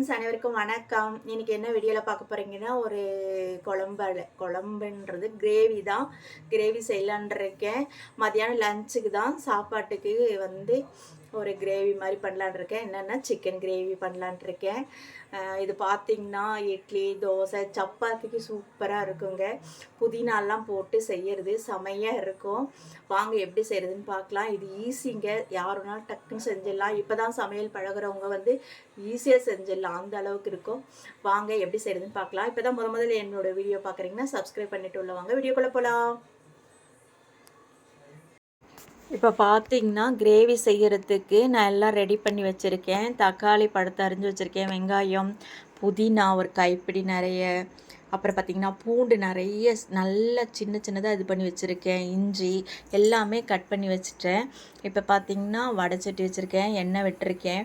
Friends, அனைவருக்கும் வணக்கம். இன்னைக்கு என்ன வீடியோவில் பார்க்க போகிறீங்கன்னா, ஒரு குழம்புன்றது கிரேவி தான். கிரேவி செய்யலான் இருக்கேன். மதியானம் லஞ்சுக்கு தான், சாப்பாட்டுக்கு வந்து ஒரு கிரேவி மாதிரி பண்ணலான் இருக்கேன். என்னென்னா சிக்கன் கிரேவி பண்ணலான் இருக்கேன். இது பார்த்திங்கன்னா இட்லி, தோசை, சப்பாத்திக்கு சூப்பராக இருக்குங்க. புதினாலாம் போட்டு செய்கிறது செமையாக இருக்கும். வாங்க எப்படி செய்கிறதுன்னு பார்க்கலாம். இது ஈஸிங்க, யாருனாலும் டக்குன்னு செஞ்சிடலாம். இப்போ தான் சமையல் பழகிறவங்க வந்து ஈஸியாக செஞ்சிடலாம், அந்த அளவுக்கு இருக்கும். வாங்க எப்படி செய்கிறதுன்னு பார்க்கலாம். இப்போ தான் முதல்ல என்னோடய வீடியோ பார்க்குறீங்கன்னா சப்ஸ்கிரைப் பண்ணிவிட்டு உள்ள வாங்க, வீடியோக்குள்ளே போகலாம். இப்போ பார்த்தீங்கன்னா கிரேவி செய்கிறதுக்கு நான் எல்லாம் ரெடி பண்ணி வச்சுருக்கேன். தக்காளி பழத்தை அரிஞ்சு வச்சுருக்கேன், வெங்காயம், புதினா ஒரு கைப்பிடி நிறைய, அப்புறம் பார்த்திங்கன்னா பூண்டு நிறைய நல்லா சின்ன சின்னதாக இது பண்ணி வச்சுருக்கேன், இஞ்சி எல்லாமே கட் பண்ணி வச்சுட்டேன். இப்போ பார்த்திங்கன்னா வடைச்சட்டி வச்சுருக்கேன், எண்ணெய் விட்டுருக்கேன்.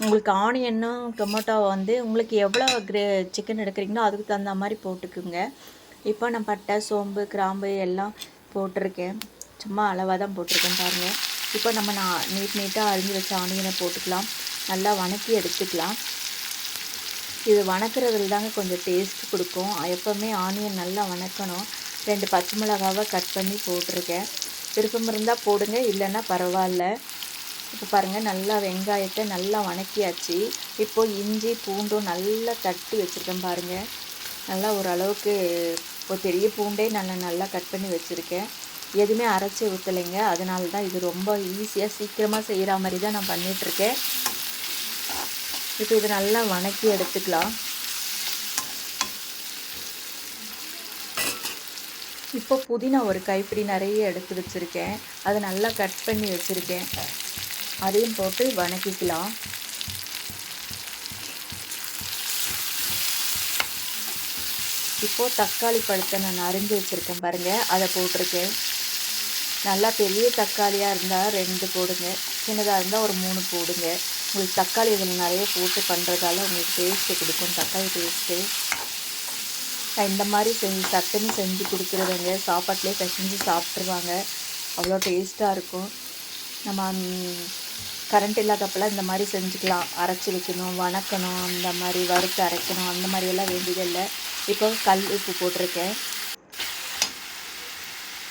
உங்களுக்கு ஆனியனும் டொமேட்டோ வந்து உங்களுக்கு எவ்வளோ சிக்கன் எடுக்கிறீங்களோ அதுக்கு தகுந்த மாதிரி போட்டுக்குங்க. இப்போ நான் பட்டை, சோம்பு, கிராம்பு எல்லாம் போட்டிருக்கேன். சும்மா அளவாக தான் போட்டிருக்கேன் பாருங்கள். இப்போ நம்ம நீட்டாக அரிஞ்சு வச்ச ஆனியனை போட்டுக்கலாம். நல்லா வணக்கி எடுத்துக்கலாம். இது வணக்கிறதுல தாங்க கொஞ்சம் டேஸ்ட் கொடுக்கும். எப்போவுமே ஆனியன் நல்லா வணக்கணும். 2 பச்சை மிளகாவை கட் பண்ணி போட்டிருக்கேன். விருப்பம் இருந்தால் போடுங்க, இல்லைன்னா பரவாயில்ல. இப்போ பாருங்கள், நல்லா வெங்காயத்தை நல்லா வணக்கியாச்சு. இப்போது இஞ்சி பூண்டும் நல்லா தட்டி வச்சுருக்கேன் பாருங்கள். நல்லா ஓரளவுக்கு ஒரு பெரிய பூண்டே நல்லா கட் பண்ணி வச்சுருக்கேன். எதுவுமே அரைச்சி ஊற்றலைங்க, அதனால தான் இது ரொம்ப ஈஸியாக சீக்கிரமாக செய்கிற மாதிரி தான் நான் பண்ணிகிட்ருக்கேன். இப்போ இது நல்லா வணக்கி எடுத்துக்கலாம். இப்போ புதினா ஒரு கைப்பிடி நிறைய எடுத்து வச்சுருக்கேன், அதை நல்லா கட் பண்ணி வச்சுருக்கேன். அதையும் போட்டு வணக்கிக்கலாம். இப்போது தக்காளி பழத்தை நான் அரிஞ்சு வச்சுருக்கேன் பாருங்கள், அதை போட்டிருக்கேன். நல்லா பெரிய தக்காளியாக இருந்தால் 2 போடுங்க, சின்னதாக இருந்தால் ஒரு 3 போடுங்க. உங்களுக்கு தக்காளி இதில் நிறைய போட்டு பண்ணுறதால உங்களுக்கு டேஸ்ட்டு கொடுக்கும், தக்காளி டேஸ்ட்டு. நான் இந்த மாதிரி சட்டுன்னு செஞ்சு கொடுக்குறதுங்க, சாப்பாட்டிலே பிசைஞ்சு சாப்பிட்ருவாங்க, அவ்வளோ டேஸ்ட்டாக இருக்கும். நம்ம கரண்ட் இல்லாதப்பெல்லாம் இந்த மாதிரி செஞ்சுக்கலாம். அரைச்சி வைக்கணும், வணக்கணும், அந்த மாதிரி வறுத்து அரைக்கணும், அந்த மாதிரியெல்லாம் வேண்டியதில்லை. இப்போ கல் உப்பு போட்டிருக்கேன்.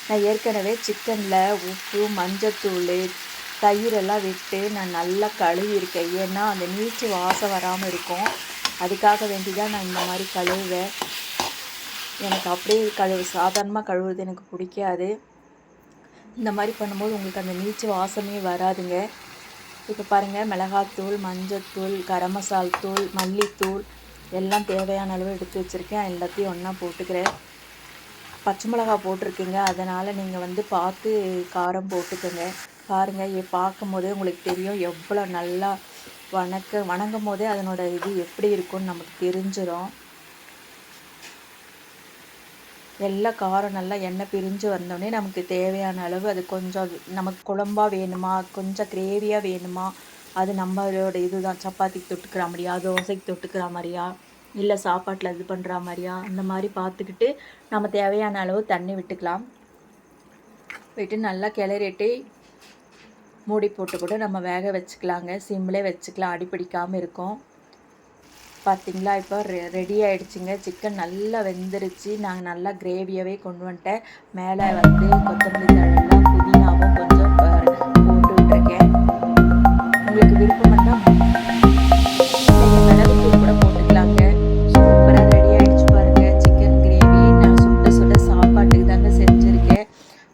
நான் ஏற்கனவே சிக்கனில் உப்பு, மஞ்சத்தூள், தயிரெல்லாம் விட்டு நான் நல்லா கழுவியிருக்கேன். ஏன்னா அந்த நீச்சு வாசம் வராமல் இருக்கும், அதுக்காக வேண்டி தான் நான் இந்த மாதிரி கழுவுவேன். எனக்கு அப்படியே சாதாரணமாக கழுவுறது எனக்கு பிடிக்காது. இந்த மாதிரி பண்ணும்போது உங்களுக்கு அந்த நீச்சு வாசமே வராதுங்க. இப்போ பாருங்கள், மிளகாத்தூள், மஞ்சத்தூள், கரம் மசால் தூள், மல்லித்தூள் எல்லாம் தேவையான அளவு எடுத்து வச்சுருக்கேன். எல்லாத்தையும் ஒன்றா போட்டுக்கிறேன். பச்சை மிளகா போட்டிருக்கீங்க, அதனால் நீங்கள் வந்து பார்த்து காரம் போட்டுக்கோங்க. பாருங்கள், பார்க்கும் போதே உங்களுக்கு தெரியும் எவ்வளோ நல்லா வணங்கும் போதே அதனோட இது எப்படி இருக்கும்னு நமக்கு தெரிஞ்சிடும். எல்லா காரம் நல்லா எண்ணெய் பிரிஞ்சு வந்தோடனே நமக்கு தேவையான அளவு, அது கொஞ்சம் நமக்கு குழம்பாக வேணுமா, கொஞ்சம் கிரேவியாக வேணுமா, அது நம்மளோட இதுதான். சப்பாத்திக்கு தொட்டுக்கிற மாதிரியா, தோசைக்கு தொட்டுக்கிற மாதிரியா, இல்லை சாப்பாட்டில் இது பண்ணுற மாதிரியா, அந்த மாதிரி பார்த்துக்கிட்டு நம்ம தேவையான அளவு தண்ணி விட்டுக்கலாம். விட்டு நல்லா கிளறிட்டு மூடி போட்டு கூட நம்ம வேக வச்சுக்கலாங்க. சிம்லே வச்சுக்கலாம், அடிப்பிடிக்காமல் இருக்கும். பார்த்திங்களா, இப்போ ரெடி ஆகிடுச்சிங்க. சிக்கன் நல்லா வெந்துருச்சு. நாங்கள் நல்லா கிரேவியாகவே கொண்டு வந்துட்டேன். மேலே வந்து கொத்தமல்லி தழெல்லாம் புதினாவும் கொஞ்சம் போட்டு விட்டுருக்கேன். உங்களுக்கு விருப்பம் இருந்தால் நீங்கள் மிளகுத்தூள் கூட போட்டுக்கலாங்க. சூப்பராக ரெடி ஆகிடுச்சு பாருங்கள் சிக்கன் கிரேவி. நான் சுட சாப்பாட்டுக்கு தாங்க செஞ்சுருக்கேன்.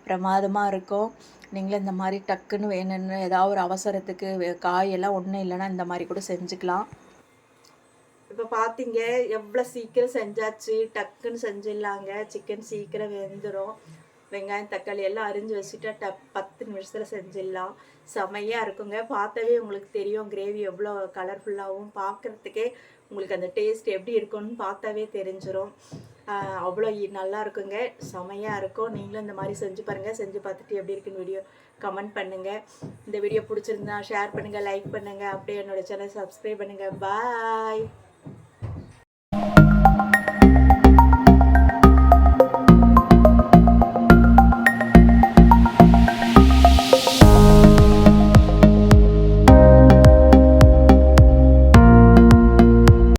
பிரமாதமாக இருக்கும். நீங்களும் இந்த மாதிரி டக்குன்னு வேணும்னு ஏதாவது ஒரு அவசரத்துக்கு காயெல்லாம் ஒன்றும் இல்லைன்னா இந்த மாதிரி கூட செஞ்சுக்கலாம். இப்போ பார்த்தீங்க எவ்வளோ சீக்கிரம் செஞ்சாச்சு, டக்குன்னு செஞ்சிடலாங்க. சிக்கன் சீக்கிரம் வெந்துடும். வெங்காயம், தக்காளி எல்லாம் அரிஞ்சு வச்சுட்டா 10 நிமிஷத்தில் செஞ்சிடலாம். செமையாக இருக்குங்க. பார்த்தாவே உங்களுக்கு தெரியும் கிரேவி எவ்வளோ கலர்ஃபுல்லாகவும், பார்க்குறதுக்கே உங்களுக்கு அந்த டேஸ்ட் எப்படி இருக்குன்னு பார்த்தாவே தெரிஞ்சிடும். அவ்வளோ நல்லா இருக்குங்க, செமையாக இருக்கும். நீங்களும் இந்த மாதிரி செஞ்சு பாருங்கள். செஞ்சு பார்த்துட்டு எப்படி இருக்குன்னு வீடியோ கமெண்ட் பண்ணுங்கள். இந்த வீடியோ பிடிச்சிருந்தா ஷேர் பண்ணுங்கள், லைக் பண்ணுங்கள். அப்படியே என்னோடய சேனல் சப்ஸ்கிரைப் பண்ணுங்கள். பாய்.